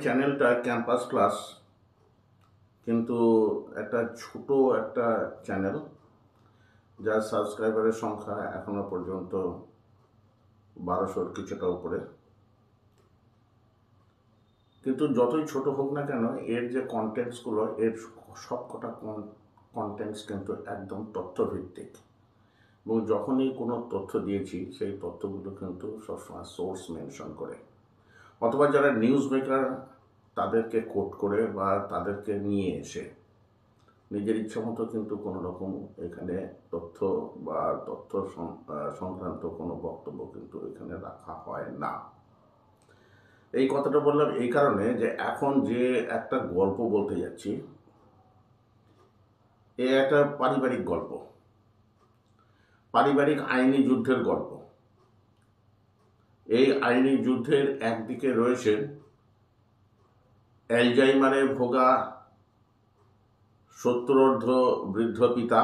চ্যানেলটা campus class, কিন্তু একটা ছোট একটা চ্যানেল, যার সাবস্ক্রাইবারের সংখ্যা এখনো পর্যন্ত 1200-র কিছুটা উপরে। কিন্তু যতই ছোট হোক না কেন, এর যে কন্টেন্টসগুলো, এর সবকটা কন্টেন্টস কিন্তু একদম তথ্যভিত্তিক, এবং যখনই কোনো তথ্য দিয়েছি সেই তথ্যগুলো কিন্তু সবসময় সোর্স মেনশন করে, অথবা যারা নিউজ মেকার তাদেরকে কোট করে বা তাদেরকে নিয়ে এসে নিজের ইচ্ছা মতো কিন্তু কোনো রকম এখানে তথ্য বা তথ্য সংক্রান্ত কোনো বক্তব্য কিন্তু এখানে রাখা হয় না। এই কথাটা বললাম এই কারণে যে এখন যে একটা গল্প বলতে যাচ্ছি, এ একটা পারিবারিক গল্প, পারিবারিক আইনি যুদ্ধের গল্প। এই আইনি যুদ্ধের একদিকে রয়েছে অ্যালজাইমারে ভোগা 70ঊর্ধ্ব বৃদ্ধ পিতা,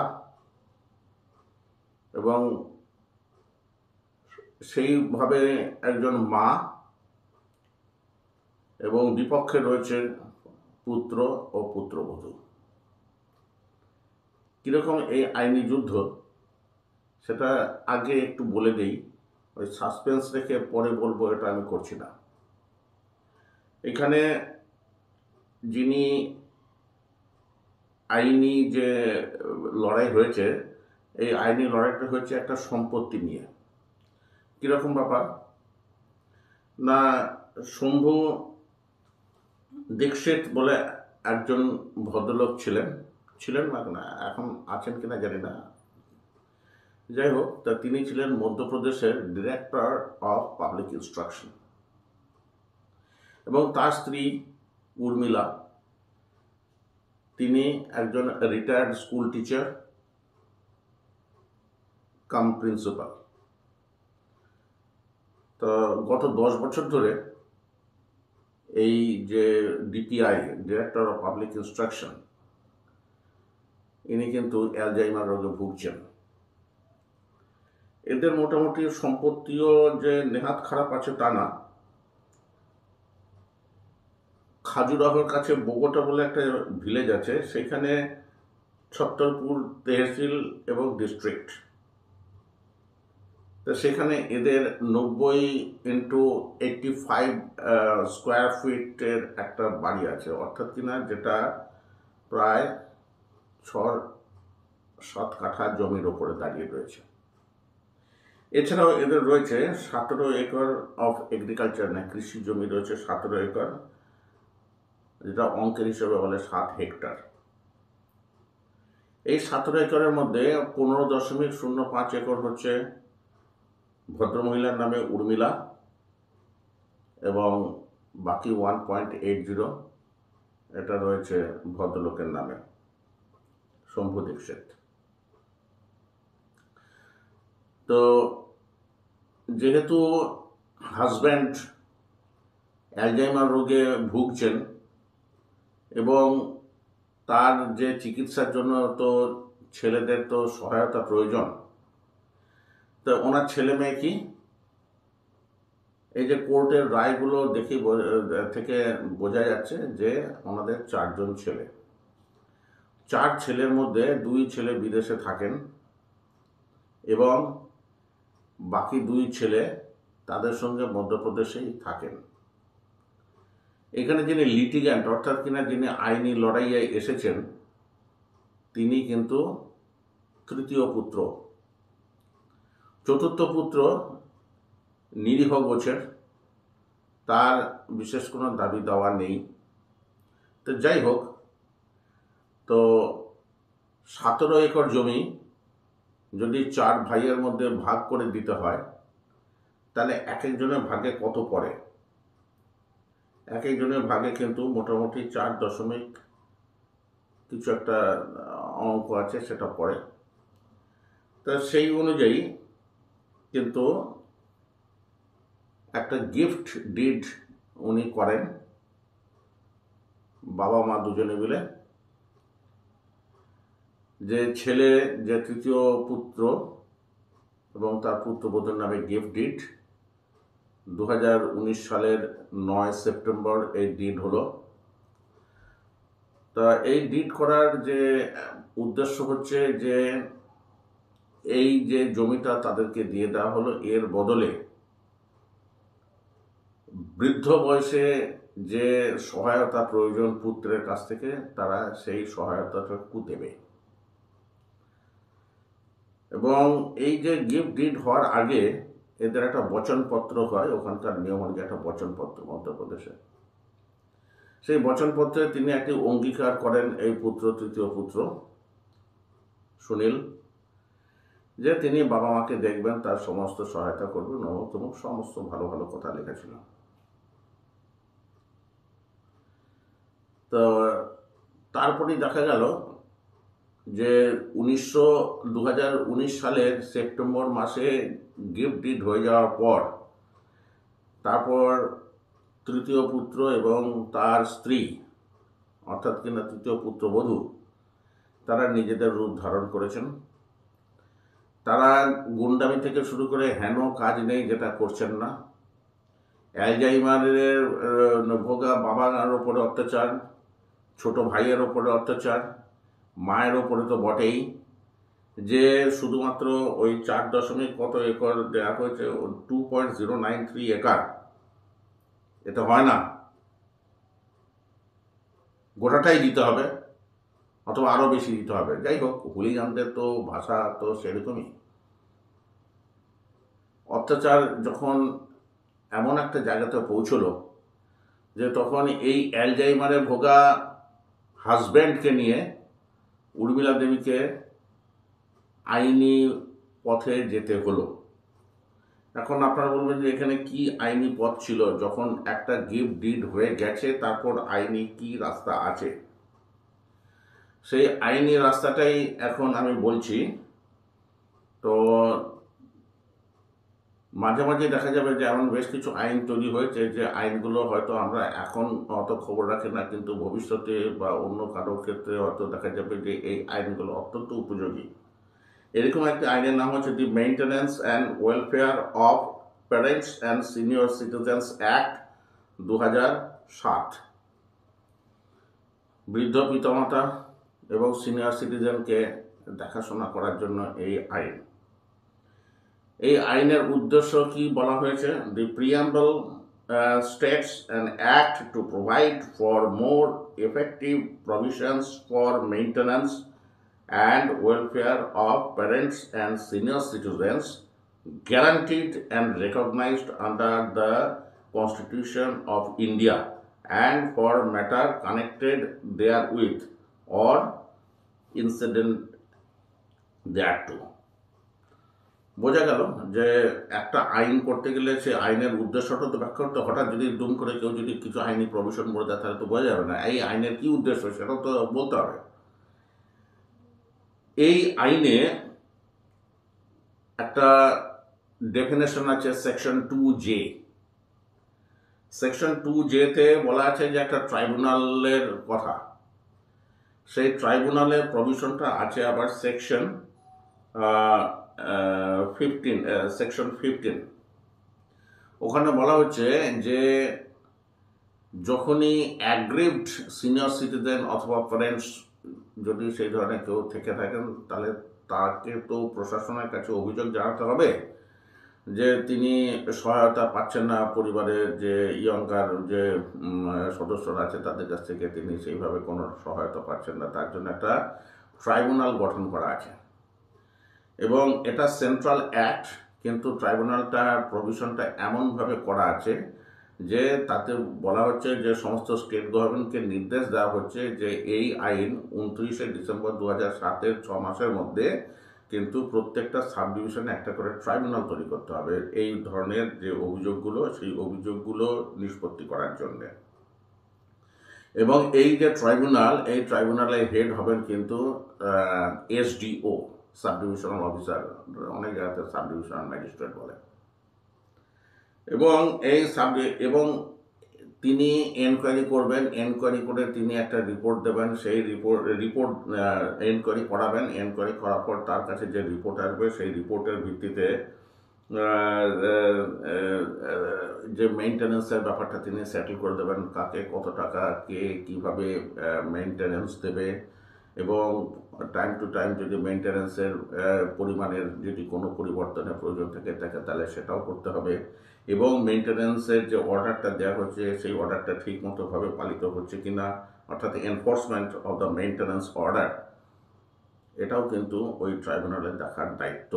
এবং সেইভাবে একজন মা, এবং বিপক্ষে রয়েছে পুত্র ও পুত্রবধূ। কীরকম এই আইনি যুদ্ধ সেটা আগে একটু বলে দিই, ওই সাসপেন্স রেখে পরে বলবো এটা আমি করছি না। এখানে যিনি আইনি যে লড়াই হয়েছে, এই আইনি লড়াইটা হয়েছে একটা সম্পত্তি নিয়ে। কীরকম ব্যাপার না, শম্ভু দীক্ষিত বলে একজন ভদ্রলোক ছিলেন না, এখন আছেন কিনা জানি না, যাই হোক, তা তিনি ছিলেন মধ্যপ্রদেশের ডিরেক্টর অফ পাবলিক ইনস্ট্রাকশন, এবং তার স্ত্রী উর্মিলা, তিনি একজন রিটায়ার্ড স্কুল টিচার কাম প্রিন্সিপাল। তো গত 10 বছর ধরে এই যে DPI, director of public instruction, ইনি কিন্তু অ্যালজাইমার রোগে ভুগছেন। এদের মোটামুটি সম্পত্তিও যে নেহাত খারাপ আছে তা না। খাজুরাহোর কাছে বোগোটা বলে একটা ভিলেজ আছে, সেখানে ছত্তরপুর তহসিল এবং ডিস্ট্রিক্ট, তো সেখানে এদের 90x85 স্কোয়ার ফিটের একটা বাড়ি আছে, অর্থাৎ কিনা যেটা প্রায় 6-7 কাঠা জমির ওপরে দাঁড়িয়ে রয়েছে। এছাড়াও এদের রয়েছে 17 একর অফ এগ্রিকালচার, না কৃষি জমি রয়েছে 17 একর, যেটা অঙ্কের হিসেবে বলে 7 হেক্টর। এই 17 একরের মধ্যে 15.05 একর হচ্ছে ভদ্রমহিলার নামে উর্মিলা, এবং বাকি 1.80 এটা রয়েছে ভদ্রলোকের নামে শম্ভু দীক্ষিত। তো যেহেতু হাজব্যান্ড অ্যালজাইমার রোগে ভুগছেন, এবং তার যে চিকিৎসার জন্য তো ছেলেদের তো সহায়তা প্রয়োজন, তো ওনার ছেলে মেয়ে কি, এই যে কোর্টের রায়গুলো দেখে থেকে বোঝা যাচ্ছে যে ওনাদের 4 জন ছেলে। 4 ছেলের মধ্যে 2 ছেলে বিদেশে থাকেন, এবং বাকি 2 ছেলে তাদের সঙ্গে মধ্যপ্রদেশেই থাকেন। এখানে যিনি লিটিগ্যান্ট, অর্থাৎ কিনা যিনি আইনি লড়াইয়ে এসেছেন, তিনি কিন্তু তৃতীয় পুত্র। চতুর্থ পুত্র নিরীহ গোছের, তার বিশেষ কোনো দাবি দাওয়া নেই। তো যাই হোক, তো 17 একর জমি যদি 4 ভাইয়ের মধ্যে ভাগ করে দিতে হয়, তাহলে এক একজনের ভাগে কত পড়ে? এক একজনের ভাগে কিন্তু মোটামুটি 4 দশমিক কিছু একটা অঙ্ক আছে, সেটা পড়ে। তা সেই অনুযায়ী কিন্তু একটা গিফট ডিড উনি করেন, বাবা মা দুজনে মিলে, যে ছেলে, যে তৃতীয় পুত্র এবং তার পুত্রবধূর নামে গিফট ডিড, 2019 সালের 9 সেপ্টেম্বর এই ডিড হলো। তা এই ডিড করার যে উদ্দেশ্য হচ্ছে যে এই যে জমিটা তাদেরকে দিয়ে দেওয়া হলো, এর বদলে বৃদ্ধ বয়সে যে সহায়তা প্রয়োজন পুত্রের কাছ থেকে, তারা সেই সহায়তাটুকু দেবে। এবং এই যে গিফট ডিড হওয়ার আগে এদের একটা বচনপত্র হয়, ওখানকার নিয়ম অনুযায়ী একটা বচনপত্র মধ্যপ্রদেশে। সেই বচনপত্রে তিনি একটি অঙ্গীকার করেন এই পুত্র, তৃতীয় পুত্র সুনীল, যে তিনি বাবা মাকে দেখবেন, তার সমস্ত সহায়তা করবেন, এবং সমস্ত ভালো ভালো কথা লেখা ছিল। তো তারপরেই দেখা গেল যে 2019 সালের সেপ্টেম্বর মাসে গিফট ডিড হয়ে যাওয়ার পর তারপর তৃতীয় পুত্র এবং তার স্ত্রী, অর্থাৎ কিনা তৃতীয় পুত্রবধূ, তারা নিজেদের রূপ ধারণ করেছেন। তারা গুন্ডামি থেকে শুরু করে হেন কাজ নেই যেটা করছেন না। অ্যালজাইমারের ভোগা বাবার ওপরে অত্যাচার, ছোট ভাইয়ের ওপরে অত্যাচার, মায়ের ওপরে তো বটেই, যে শুধুমাত্র ওই 4 দশমিক কত একর দেওয়া হয়েছে, 2.093 একর, এটা হয় না, গোটাটাই দিতে হবে অথবা আরও বেশি দিতে হবে। যাই হোক, হুলিগানদের তো ভাষা তো সেরকমই। অত্যাচার যখন এমন একটা জায়গাতে পৌঁছলো যে তখন এই অ্যালজাইমারে ভোগা হাজব্যান্ডকে নিয়ে উর্মিলা দেবীকে আইনি পথে যেতে হলো। এখন আপনারা বলবেন যে এখানে কি আইনি পথ ছিল, যখন একটা গিফট ডিড হয়ে গেছে তারপর আইনি কি রাস্তা আছে? সেই আইনি রাস্তাটাই এখন আমি বলছি। তো মাঝে মাঝে দেখা যাবে যে এমন বেশ কিছু আইন তৈরি হয়েছে যে আইনগুলো হয়তো আমরা এখন অত খবর রাখি না, কিন্তু ভবিষ্যতে বা অন্য কারোর ক্ষেত্রে হয়তো দেখা যাবে যে এই আইনগুলো অত্যন্ত উপযোগী। এরকম একটি আইনের নাম হচ্ছে the maintenance and welfare of parents and senior citizens act 2007। বৃদ্ধ পিতামাতা এবং সিনিয়র সিটিজেনকে দেখাশোনা করার জন্য এই আইন। এই আইনের উদ্দেশ্য কি বলা হয়েছে? দি preamble states an act to provide for more effective provisions for maintenance and welfare of parents and senior citizens guaranteed and recognized under the Constitution of India and for matter connected therewith or incident thereto. বোঝা গেল যে একটা আইন করতে গেলে সে আইনের উদ্দেশ্যটা তো ব্যাখ্যা করতে, হঠাৎ যদি দুম করে কেউ যদি কিছু আইনি প্রভিশন বলে দেয় তাহলে তো বোঝা যাবে না এই আইনের কি উদ্দেশ্য, সেটাও তো বলতে হবে। এই আইনে একটা ডেফিনেশন আছে সেকশন 2J। সেকশন 2J-তে বলা আছে যে একটা ট্রাইব্যুনালের কথা। সেই ট্রাইব্যুনালের প্রভিশনটা আছে আবার সেকশন 15। ওখানে বলা হচ্ছে যে যখনই অ্যাগ্রিভড সিনিয়র সিটিজেন অথবা প্যারেন্টস যদি সেই ধরনের কেউ থেকে থাকেন, তাহলে তাকে তো প্রশাসনের কাছে অভিযোগ জানাতে হবে যে তিনি সহায়তা পাচ্ছেন না, পরিবারের যে ইয়ঙ্গার যে সদস্যরা আছে তাদের কাছ থেকে তিনি সেইভাবে কোনো সহায়তা পাচ্ছেন না। তার জন্য একটা ট্রাইব্যুনাল গঠন করা আছে এবং এটা সেন্ট্রাল অ্যাক্ট, কিন্তু ট্রাইব্যুনালটা প্রভিশনটা এমনভাবে করা আছে যে তাতে বলা হচ্ছে যে সমস্ত স্টেট গভর্নমেন্টকে নির্দেশ দেওয়া হচ্ছে যে এই আইন 29শে ডিসেম্বর 2007-এর 6 মাসের মধ্যে কিন্তু প্রত্যেকটা সাব ডিভিশনে একটা করে ট্রাইব্যুনাল তৈরি করতে হবে এই ধরনের যে অভিযোগগুলো, সেই অভিযোগগুলো নিষ্পত্তি করার জন্যে। এবং এই যে ট্রাইব্যুনাল, এই ট্রাইব্যুনালের হেড হবেন কিন্তু SDO, সাব ডিভিশনাল অফিসার, অনেক জায়গাতে সাব ডিভিশনাল ম্যাজিস্ট্রেট বলে। এবং এবং তিনি এনকোয়ারি করবেন, এনকোয়ারি করে তিনি একটা রিপোর্ট দেবেন, সেই রিপোর্ট এনকোয়ারি করাবেন, এনকোয়ারি করার পর তার কাছে যে রিপোর্ট আসবে সেই রিপোর্টের ভিত্তিতে যে মেইনটেনেন্সের ব্যাপারটা তিনি সেটেল করে দেবেন, কাকে কত টাকা, কে কীভাবে মেইনটেনেন্স দেবে, এবং টাইম টু টাইম যদি মেইনটেনেন্সের পরিমাণের যদি কোনো পরিবর্তনের প্রয়োজন থাকে তাহলে সেটাও করতে হবে, এবং মেইনটেনেন্সের যে অর্ডারটা দেওয়া হচ্ছে সেই অর্ডারটা ঠিক মতোভাবে পালিত হচ্ছে কিনা, অর্থাৎ enforcement of the maintenance order, এটাও কিন্তু ওই ট্রাইব্যুনালের দেখার দায়িত্ব।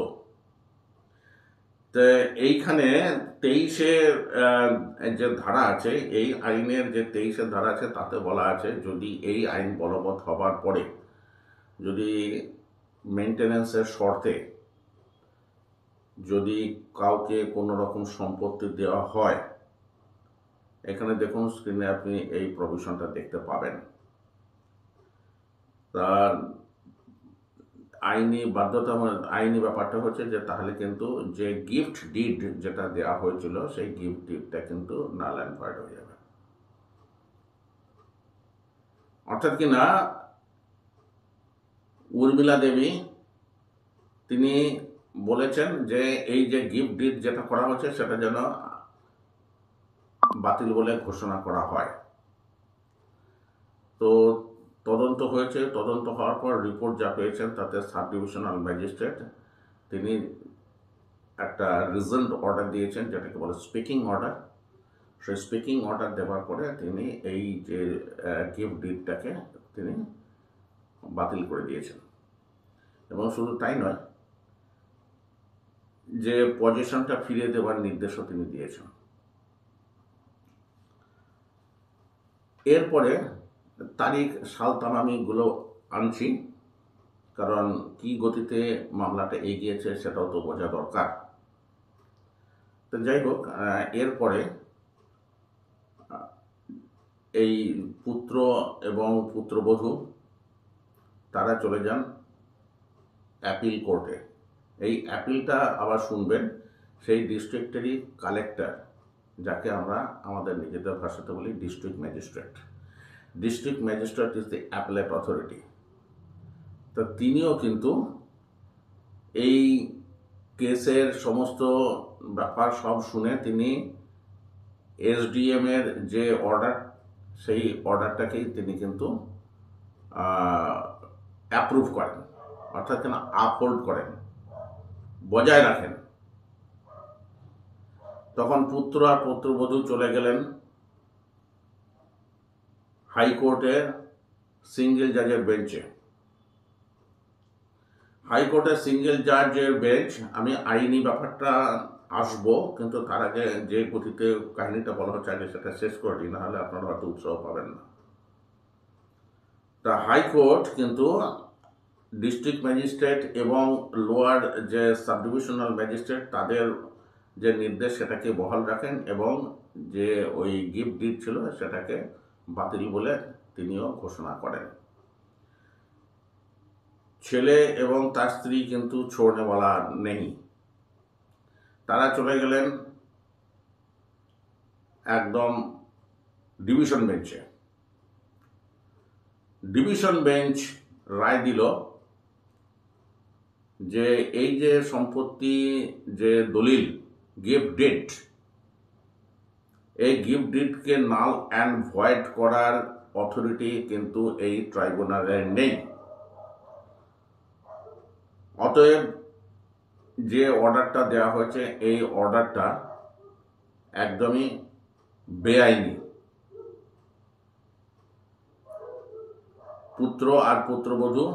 তো এইখানে 23-এ যে ধারা আছে, এই আইনের যে 23-এর ধারা আছে তাতে বলা আছে যদি এই আইন বলবৎ হবার পরে যদি মেইনটেনেন্সের শর্তে যদি কাউকে কোনো রকম সম্পত্তি দেওয়া হয়, এখানে দেখুন স্ক্রিনে আপনি এই প্রভিশনটা দেখতে পাবেন। তার আইনি বাধ্যতা, আইনি ব্যাপারটা হচ্ছে যে তাহলে কিন্তু যে গিফট ডিড যেটা দেওয়া হয়েছিল সেই গিফট ডিডটা কিন্তু নাল অ্যান্ড ভয়েড হয়ে যাবে। অর্থাৎ কিনা উর্মিলা দেবী তিনি বলেছেন যে এই যে গিফট ডিড যেটা করা হচ্ছে সেটা যেন বাতিল বলে ঘোষণা করা হয়। তো তদন্ত হয়েছে, তদন্ত হওয়ার পর রিপোর্ট যা পেয়েছেন তাতে সাব ডিভিশনাল ম্যাজিস্ট্রেট তিনি একটা রিজেন্ট অর্ডার দিয়েছেন, যেটাকে বলে স্পিকিং অর্ডার। সেই স্পিকিং অর্ডার দেওয়ার পরে তিনি এই যে গিফট ডিডটাকে তিনি বাতিল করে দিয়েছেন, এবং শুধু তাই নয়, যে পজিশনটা ফিরিয়ে দেওয়ার নির্দেশও তিনি দিয়েছেন। এরপরে তারিখ সাল তামামিগুলো আনছি, কারণ কি গতিতে মামলাটা এগিয়েছে সেটাও তো বোঝা দরকার। তো যাই হোক, এরপরে এই পুত্র এবং পুত্রবধূ তারা চলে যান অ্যাপিল কোর্টে। এই অ্যাপিলটা আবার শুনবেন সেই ডিস্ট্রিক্টেরই কালেক্টর, যাকে আমরা আমাদের নিজেদের ভাষাতে বলি district magistrate. District magistrate is the appellate authority. তো তিনিও কিন্তু এই কেসের সমস্ত ব্যাপার সব শুনে তিনি এসডিএম এর যে অর্ডার, সেই অর্ডারটাকেই তিনি কিন্তু অ্যাপ্রুভ করেন, অর্থাৎ কেন আপহোল্ড করেন, বজায় রাখেন। তখন পুত্র আর পুত্রবধূ চলে গেলেন হাইকোর্টের সিঙ্গেল জাজের বেঞ্চে। হাইকোর্টের সিঙ্গেল জাজের বেঞ্চ, আমি আইনি ব্যাপারটা আসবো, কিন্তু তার আগে যে গতিতে কাহিনীটা বলা হচ্ছে আগে সেটা শেষ করে দিই, নাহলে আপনারা হয়তো উৎসাহ পাবেন না। তা হাইকোর্ট কিন্তু ডিস্ট্রিক্ট ম্যাজিস্ট্রেট এবং লোয়ার যে সাব ডিভিশনাল ম্যাজিস্ট্রেট তাদের যে নির্দেশ সেটাকে বহাল রাখেন, এবং যে ওই গিফট ডিড ছিল সেটাকে বাতিল বলে তিনিও ঘোষণা করেন। ছেলে এবং তার স্ত্রী কিন্তু ছোড়নেওয়ালা নেই, তারা চলে গেলেন একদম ডিভিশন বেঞ্চে। ডিভিশন বেঞ্চ রায় দিল যে এই যে সম্পত্তি, যে দলিল গিফট ডিড, এই গিফট ডিডকে নাল অ্যান্ড ভয়েড করার অথরিটি কিন্তু এই ট্রাইব্যুনালের নেই। অতএব যে অর্ডারটা দেওয়া হয়েছে এই অর্ডারটা একদমই বেআইনি। পুত্র আর পুত্রবধূ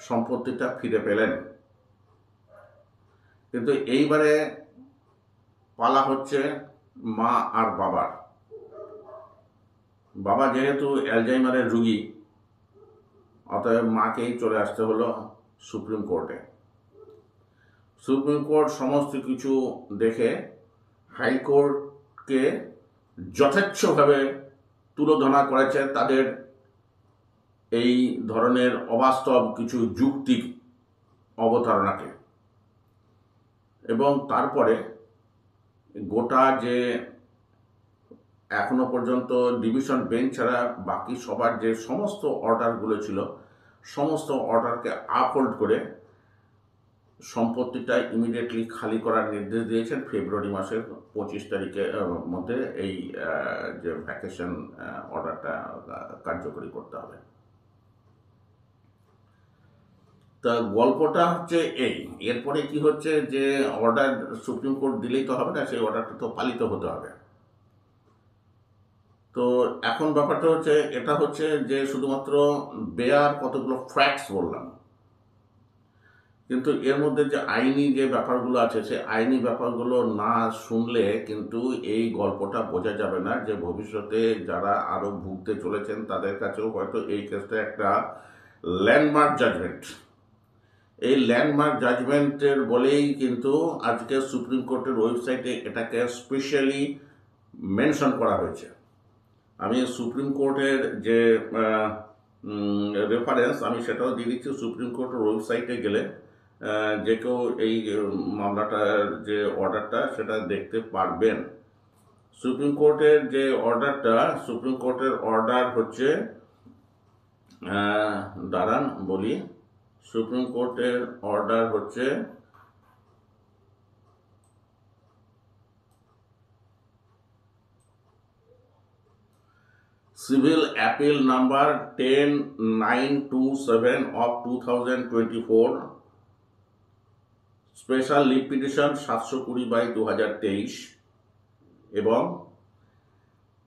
সম্পত্তিটা ফিরে পেলেন, কিন্তু এইবারে পালা হচ্ছে মা আর বাবার। বাবা যেহেতু অ্যালজাইমারের রোগী, অতএব মাকেই চলে আসতে হলো সুপ্রিম কোর্টে। সুপ্রিম কোর্ট সমস্ত কিছু দেখে হাইকোর্টকে যথেচ্ছভাবে তুলোধনা করেছে তাদের এই ধরনের অবাস্তব কিছু যুক্তি অবতারণাকে, এবং তারপরে গোটা যে এখনো পর্যন্ত ডিভিশন বেঞ্চ ছাড়া বাকি সবার যে সমস্ত অর্ডারগুলো ছিল সমস্ত অর্ডারকে আপহোল্ড করে সম্পত্তিটা ইমিডিয়েটলি খালি করার নির্দেশ দিয়েছেন। ফেব্রুয়ারি মাসের 25 তারিখের মধ্যে এই যে ভ্যাকেশন অর্ডারটা কার্যকরী করতে হবে। তা গল্পটা হচ্ছে এই, এরপরে কি হচ্ছে যে অর্ডার সুপ্রিম কোর্ট দিলেই তো হবে না, সেই অর্ডারটা তো পালিত হতে হবে। তো এখন ব্যাপারটা হচ্ছে এটা হচ্ছে যে শুধুমাত্র বেয়ার কতগুলো ফ্যাক্টস বললাম, কিন্তু এর মধ্যে যে আইনি যে ব্যাপারগুলো আছে সেই আইনি ব্যাপারগুলো না শুনলে কিন্তু এই গল্পটা বোঝা যাবে না যে ভবিষ্যতে যারা আরও ভুগতে চলেছেন তাদের কাছেও হয়তো এই কেসটা একটা ল্যান্ডমার্ক জাজমেন্ট। এই ল্যান্ডমার্ক জাজমেন্টের বলেই কিন্তু আজকে সুপ্রিম কোর্টের ওয়েবসাইটে এটাকে স্পেশালি মেনশন করা হয়েছে। আমি সুপ্রিম কোর্টের যে রেফারেন্স আমি সেটাও দিয়ে দিচ্ছি। সুপ্রিম কোর্টের ওয়েবসাইটে গেলে যে কেউ এই মামলাটার যে অর্ডারটা সেটা দেখতে পারবেন। সুপ্রিম কোর্টের যে অর্ডারটা, সুপ্রিম কোর্টের অর্ডার হচ্ছে, দাঁড়ান বলি, সুপ্রিম কোর্টের অর্ডার হচ্ছে civil appeal number 10927 of 2024, special leave petition 720/2023, এবং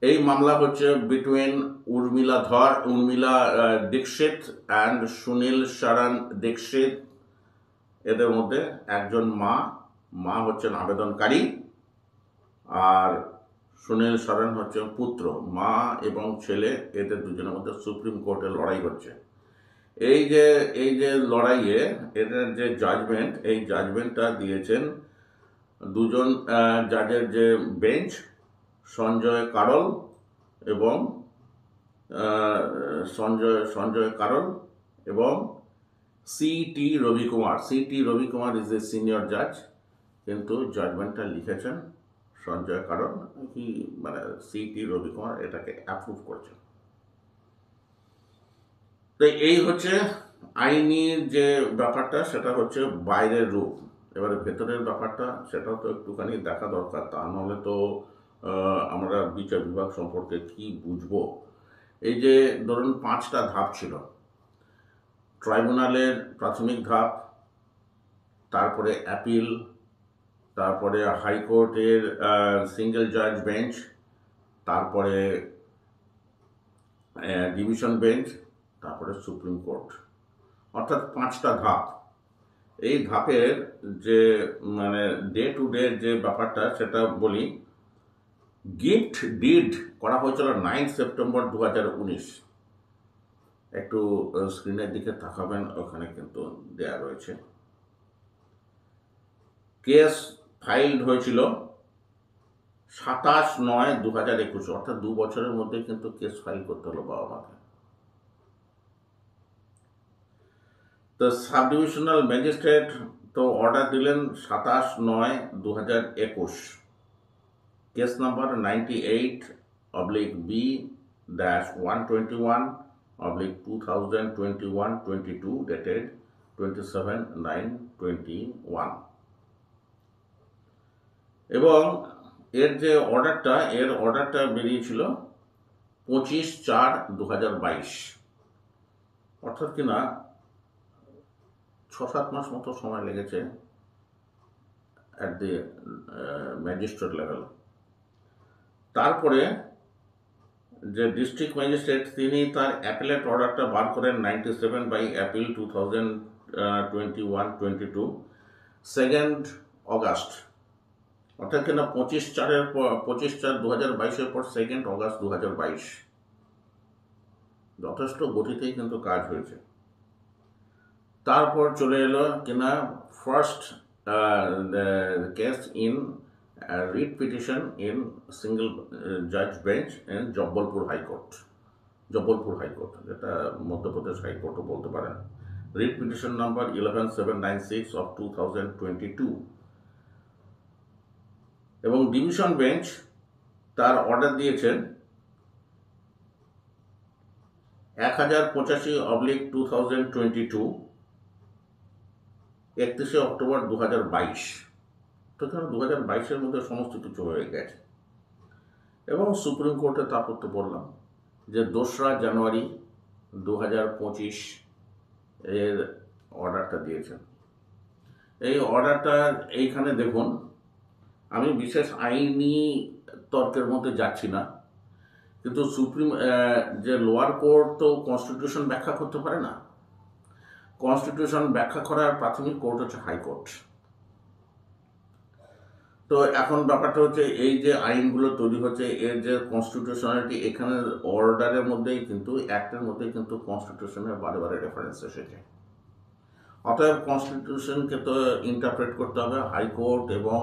এই মামলা হচ্ছে বিটুইন উর্মিলা দীক্ষিত অ্যান্ড সুনীল শরণ দীক্ষিত। এদের মধ্যে একজন মা হচ্ছেন আবেদনকারী, আর সুনীল শরণ হচ্ছেন পুত্র। মা এবং ছেলে, এদের দুজনের মধ্যে সুপ্রিম কোর্টে লড়াই হচ্ছে। এই যে লড়াইয়ে এদের যে জাজমেন্ট, এই জাজমেন্টটা দিয়েছেন দুজন জাজের যে বেঞ্চ, সঞ্জয় কারল এবং সঞ্জয় কারল এবং city Rabikumar. City Rabikumar is a senior জাজ, কিন্তু জাজমেন্টটা লিখেছেন সঞ্জয় কারল, কি মানে সিটি রবিকুমার এটাকে অ্যাপ্রুভ করছেন। তো এই হচ্ছে আইনি যে ব্যাপারটা, সেটা হচ্ছে বাইরের রূপ। এবারে ভেতরের ব্যাপারটা সেটাও তো একটুখানি দেখা দরকার, তা নাহলে তো আমরা বিচার বিভাগ সম্পর্কে কি বুঝবো। এই যে ধরুন 5টা ধাপ ছিল, ট্রাইব্যুনালের প্রাথমিক ধাপ, তারপরে অ্যাপিল, তারপরে হাইকোর্টের সিঙ্গেল জাজ বেঞ্চ, তারপরে ডিভিশন বেঞ্চ, তারপরে সুপ্রিম কোর্ট, অর্থাৎ 5টা ধাপ। এই ধাপের যে মানে ডে টু ডে যে ব্যাপারটা সেটা বলি। গিফট ডিড করা হয়েছিল 9 সেপ্টেম্বর 2019। একটু স্ক্রিনের দিকে তাকাবেন, ওখানে কিন্তু দেয়া রয়েছে। কেস ফাইলড হয়েছিল 27/9/2021, অর্থাৎ 2 বছরের মধ্যে কিন্তু কেস ফাইল করতে হলো বাবা মাকে। তো সাব ডিভিশনাল ম্যাজিস্ট্রেট তো অর্ডার দিলেন 27/9/2021, কেস নাম্বার 98/B-121/2021-22 ডেটেড 27/9/21, এবং এর যে অর্ডারটা বেরিয়েছিল 25/4/2022, অর্থাৎ কিনা 6-7 মাস মতো সময় লেগেছে অ্যাট দি ম্যাজিস্ট্রেট লেভেল। তারপরে যে ডিস্ট্রিক্ট ম্যাজিস্ট্রেট তিনি তার অ্যাপিলেট অর্ডারটা বার করেন 97/April 2021-22, 2 অগাস্ট, অর্থাৎ কিনা 25/4/2022 পর 2 অগাস্ট 2022। যথেষ্ট গতিতেই কিন্তু কাজ হয়েছে। তারপর চলে এলো কিনা first case in writ petition in single জাজ বেঞ্চ ইন জব্বলপুর হাইকোর্ট, যেটা মধ্যপ্রদেশ হাইকোর্টও বলতে পারেন। রিট পিটিশন নাম্বার 11796 অফ 2022, এবং ডিভিশন বেঞ্চ তার অর্ডার দিয়েছেন 1085/2022, 31 অক্টোবর 2022। তো 2022-এর মধ্যে সমস্ত কিছু হয়ে গেছে এবং সুপ্রিম কোর্টে তারপর বললাম যে 2রা জানুয়ারি 2025 এর অর্ডারটা দিয়েছেন। এই অর্ডারটা এইখানে দেখুন, আমি বিশেষ আইনি তর্কের মধ্যে যাচ্ছি না, কিন্তু যে লোয়ার কোর্ট তো কনস্টিটিউশন ব্যাখ্যা করতে পারে না। কনস্টিটিউশন ব্যাখ্যা করার প্রাথমিক কোর্ট হচ্ছে হাইকোর্ট। তো এখন ব্যাপারটা হচ্ছে এই যে আইনগুলো তৈরি হচ্ছে এর যে কনস্টিটিউশনালিটি, এখানে অর্ডারের মধ্যেই কিন্তু অ্যাক্টের মধ্যেই কিন্তু কনস্টিটিউশনের বারে বারে রেফারেন্স এসেছে। অতএব কনস্টিটিউশনকে তো ইন্টারপ্রেট করতে হবে। হাইকোর্ট এবং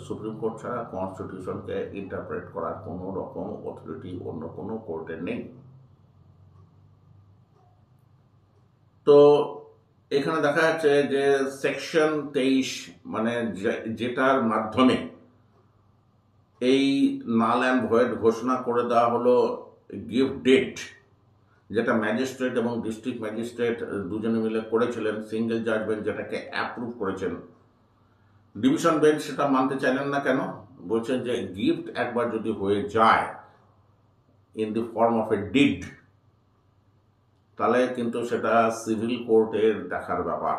সুপ্রিম কোর্ট ছাড়া কনস্টিটিউশনকে ইন্টারপ্রেট করার কোনো রকম অথরিটি অন্য কোনো কোর্টের নেই। তো এখানে দেখা যাচ্ছে যে সেকশন 23, মানে যেটার মাধ্যমে এই নাল অ্যান্ড ভয়েড ঘোষণা করে দেওয়া হলো গিফট ডেট, যেটা ম্যাজিস্ট্রেট এবং ডিস্ট্রিক্ট ম্যাজিস্ট্রেট দুজনে মিলে করেছিলেন, সিঙ্গেল জাজ বেঞ্চ যেটাকে অ্যাপ্রুভ করেছেন। ডিভিশন বেঞ্চ সেটা মানতে চাইলেন না। কেন? বলছেন যে গিফট একবার যদি হয়ে যায় in the form of A did, তাহলে কিন্তু সেটা সিভিল কোর্টের দেখার ব্যাপার।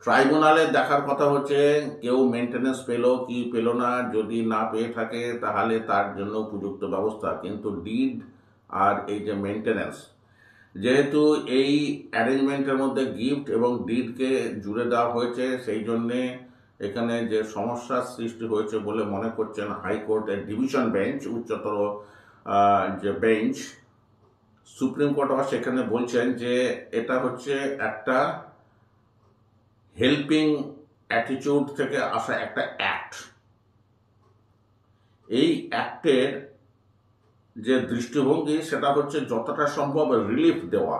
ট্রাইব্যুনালে দেখার কথা হচ্ছে কেউ মেনটেন্যান্স পেল কি পেল না, যদি না পেয়ে থাকে তাহলে তার জন্য উপযুক্ত ব্যবস্থা। কিন্তু ডিড আর এই যে মেনটেন্যান্স, যেহেতু এই অ্যারেঞ্জমেন্টের মধ্যে গিফট এবং ডিডকে জুড়ে দেওয়া হয়েছে, সেই জন্যে এখানে যে সমস্যার সৃষ্টি হয়েছে বলে মনে করছেন হাইকোর্টের ডিভিশন বেঞ্চ, উচ্চতর যে বেঞ্চ। সুপ্রিম কোর্ট আবার সেখানে বলছেন যে এটা হচ্ছে একটা হেল্পিং অ্যাটিটিউড থেকে আসা একটা অ্যাক্ট। এই অ্যাক্টের যে দৃষ্টিভঙ্গি সেটা হচ্ছে যতটা সম্ভব রিলিফ দেওয়া।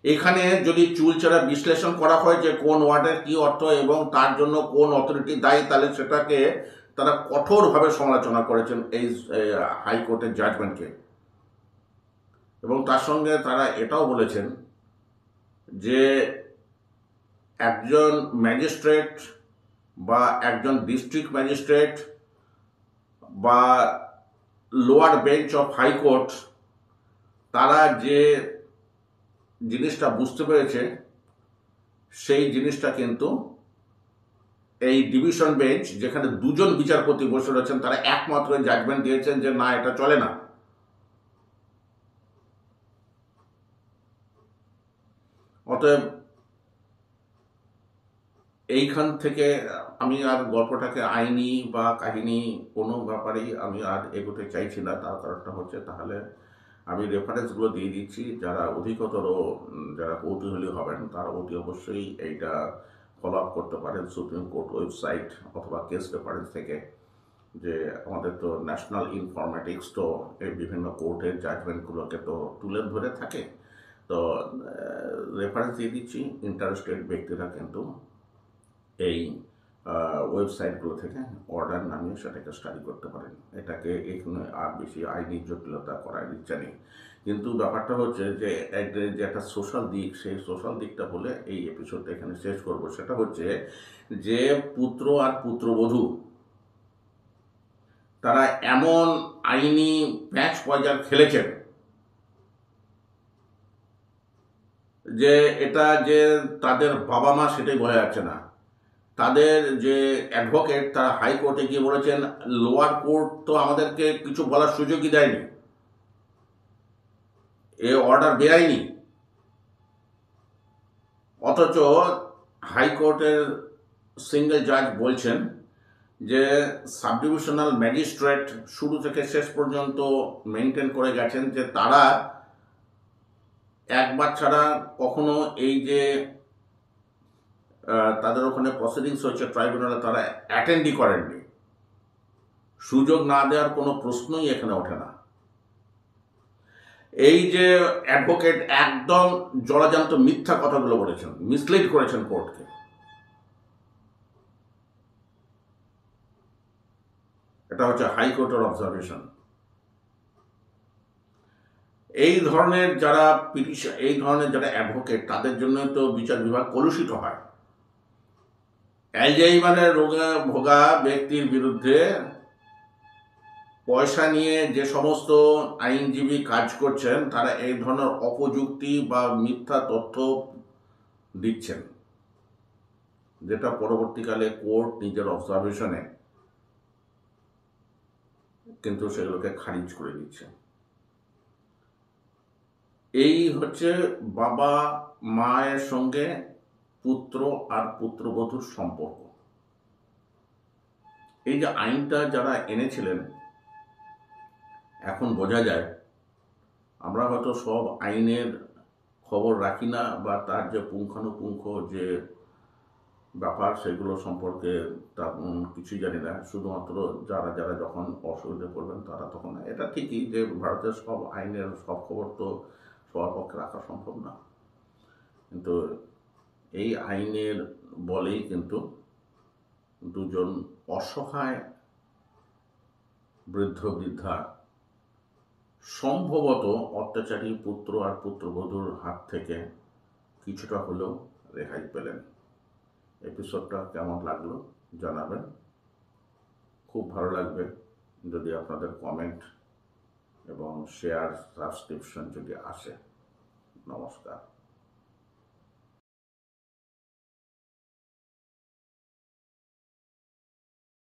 এখানে যদি চুলচেরা বিশ্লেষণ করা হয় যে কোন ওয়ার্ডের কি অর্থ এবং তার জন্য কোন অথরিটি দায়ী, তাহলে সেটাকে তারা কঠোরভাবে সমালোচনা করেছেন এই হাইকোর্টের জাজমেন্টকে। এবং তার সঙ্গে তারা এটাও বলেছেন যে একজন ম্যাজিস্ট্রেট বা একজন ডিস্ট্রিক্ট ম্যাজিস্ট্রেট বা লোয়ার বেঞ্চ অফ হাইকোর্ট, তারা যে জিনিসটা বুঝতে পেরেছে সেই জিনিসটা কিন্তু এই ডিভিশন বেঞ্চ, যেখানে দুজন বিচারপতি বসে রয়েছেন, তারা একমাত্র জাজমেন্ট দিয়েছেন যে না, এটা চলে না। অতএব এইখান থেকে আমি আর গল্পটাকে আইনি বা কাহিনী কোনো ব্যাপারেই আমি আর এগোতে চাইছি না। তার কারণটা হচ্ছে, তাহলে আমি রেফারেন্সগুলো দিয়ে দিচ্ছি। যারা অধিকতর যারা কৌতূহলী হবেন তারা অতি অবশ্যই এইটা ফলো আপ করতে পারেন সুপ্রিম কোর্ট ওয়েবসাইট অথবা কেস রেফারেন্স থেকে। যে আমাদের তো ন্যাশনাল ইনফরমেটিক্স তো এই বিভিন্ন কোর্টের জাজমেন্টগুলোকে তো তুলে ধরে থাকে। তো রেফারেন্স দিয়ে দিচ্ছি, ইন্টারেস্টেড ব্যক্তিরা কিন্তু এই ওয়েবসাইটগুলো থেকে অর্ডার নামিয়ে সেটাকে স্টাডি করতে পারেন। এটাকে এখানে আর বেশি আইনি জটিলতা করার ইচ্ছা নেই। কিন্তু ব্যাপারটা হচ্ছে যে একটা সোশ্যাল দিক, সেই সোশ্যাল দিকটা বলে এই এপিসোডটা এখানে শেষ করব। সেটা হচ্ছে যে পুত্র আর পুত্রবধূ তারা এমন আইনি প্যাচ পয়জার খেলেছেন যে এটা যে তাদের বাবা মা সেটাই বোঝা যাচ্ছে না। তাদের যে অ্যাডভোকেট, তারা হাইকোর্টে গিয়ে বলেছেন লোয়ার কোর্ট তো আমাদেরকে কিছু বলার সুযোগই দেয়নি, এ অর্ডার বেআইনি। অথচ হাইকোর্টের সিঙ্গেল জাজ বলছেন যে সাবডিভিশনাল ম্যাজিস্ট্রেট শুরু থেকে শেষ পর্যন্ত মেনটেন করে গেছেন যে তারা একবার ছাড়া কখনো এই যে তাদের ওখানে প্রসিডিংস হচ্ছে ট্রাইব্যুনালে, তারা অ্যাটেন্ডই করেননি। সুযোগ না দেওয়ার কোনো প্রশ্নই এখানে ওঠে না। এই যে অ্যাডভোকেট একদম জড়াজান্ত মিথ্যা কথাগুলো বলেছেন, মিসলিড করেছেন কোর্টকে। এটা হচ্ছে হাইকোর্টের অবজারভেশন। এই ধরনের যারা এই ধরনের যারা অ্যাডভোকেট, তাদের জন্য তো বিচার বিভাগ কলুষিত হয়। অ্যালজাইমারের রোগে ভোগা ব্যক্তির বিরুদ্ধে পয়সা নিয়ে যে সমস্ত আইনজীবী কাজ করছেন, তারা এই ধরনের অপযুক্তি বা মিথ্যা তথ্য দিচ্ছেন, যেটা পরবর্তীকালে কোর্ট নিজের অবজারভেশনে কিন্তু সেগুলোকে খারিজ করে দিচ্ছে। এই হচ্ছে বাবা মায়ের সঙ্গে পুত্র আর পুত্রবধূর সম্পর্ক। এই যে আইনটা যারা এনেছিলেন, এখন বোঝা যায়, আমরা হয়তো সব আইনের খবর রাখি না, বা তার যে পুঙ্খানুপুঙ্খ যে ব্যাপার সেগুলো সম্পর্কে কিছুই জানি না। শুধুমাত্র যারা যারা যখন অসুবিধা পড়বেন তারা তখন, এটা ঠিকই যে ভারতের সব আইনের সব খবর তো সবার পক্ষে রাখা সম্ভব না, কিন্তু এই আইনের বলেই কিন্তু দুজন অসহায় বৃদ্ধ বৃদ্ধা সম্ভবত অত্যাচারী পুত্র আর পুত্রবধূর হাত থেকে কিছুটা হলেও রেহাই পেলেন। এপিসোডটা কেমন লাগলো জানাবেন। খুব ভালো লাগবে যদি আপনাদের কমেন্ট এবং শেয়ার, সাবস্ক্রিপশন যদি আসে। নমস্কার।